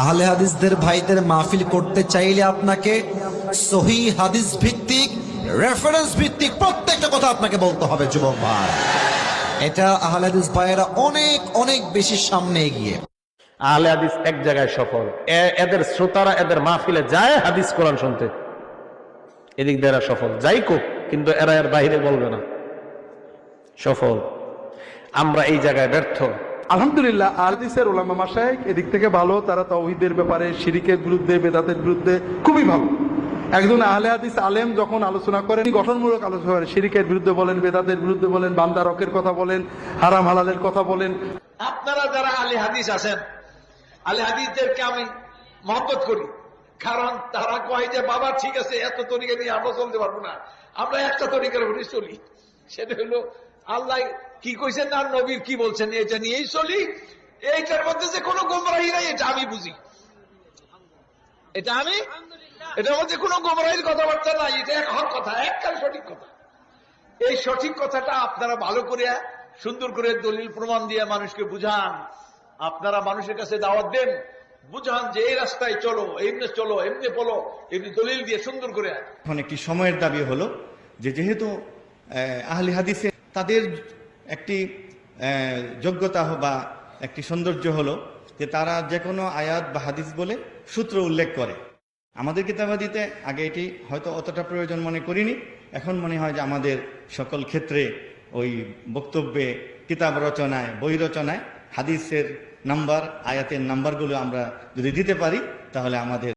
আহলে হাদিসদের ভাইদের মাহফিল করতে চাইলে আপনাকে সহিহ হাদিস ভিত্তিক, রেফারেন্স ভিত্তিক প্রত্যেকটা কথা আপনাকে বলতে হবে যুবক ভাই। এটা আহলে হাদিস ভাইয়েরা অনেক অনেক বেশি সামনে এগিয়ে। আহলে হাদিস এক জায়গায় সফল, এদের শ্রোতারা এদের মাহফিলে যায় হাদিস কোরআন শুনতে, এদিক দিয়ে এরা সফল, যাই কোক, কিন্তু এরা এর বাইরে বলবে না সফল। আমরা এই জায়গায় ব্যর্থ। আলহামদুলিল্লাহ হাদিসের উলামা মাশায়েখ এদিক থেকে ভালো, তারা তাওহীদের ব্যাপারে, শিরকের বিরুদ্ধে, বেদাতের বিরুদ্ধে খুবই ভালো। একজন আহলে হাদিস আলেম যখন আলোচনা করেন, গঠনমূলক আলোচনা করেন, শিরকের বিরুদ্ধে বলেন, বেদাতের বিরুদ্ধে বলেন, বান্দা রকের কথা বলেন, হারাম হালালের কথা বলেন। আপনারা যারা আহলে হাদিস আছেন, আহলে হাদিসদেরকে আমি মহব্বত করি, কারণ তারা কয় যে বাবা ঠিক আছে, এত তরিকা নিয়ে আমরা চলতে পারবো না, আমরা একটা তরিকার উপরে চলি। সেটা হলো আল্লাহ কি কইছেন আর নবীর কি বলছেন, এটা নিয়েই চলি। এইটার মধ্যে যে কোনো গোমরাহি নাই, এটা আমি বুঝি, এটার মধ্যে কোনো গোমরাহির কথাবার্তা নাই, এটা এক হক কথা, এককাল সঠিক কথা। এই সঠিক কথাটা আপনারা ভালো করে সুন্দর করে দলিল প্রমাণ দিয়ে মানুষকে বুঝান। আপনারা মানুষের কাছে দাওয়াত দেন, বুঝান যে এই রাস্তায় চলো, এমনি চলো, এমনি বলো, এমনি দলিল দিয়ে সুন্দর করে। এখন একটি সময়ের দাবি হলো যে যেহেতু আহলে হাদিসে তাদের একটি যোগ্যতা বা একটি সৌন্দর্য হলো যে তারা যে কোনো আয়াত বা হাদিস বলে সূত্র উল্লেখ করে। আমাদের কিতাবাদিতে আগে এটি হয়তো অতটা প্রয়োজন মনে করিনি, এখন মনে হয় যে আমাদের সকল ক্ষেত্রে ওই বক্তব্যে, কিতাব রচনায়, বই রচনায় হাদিসের নাম্বার, আয়াতের নাম্বারগুলো আমরা যদি দিতে পারি তাহলে আমাদের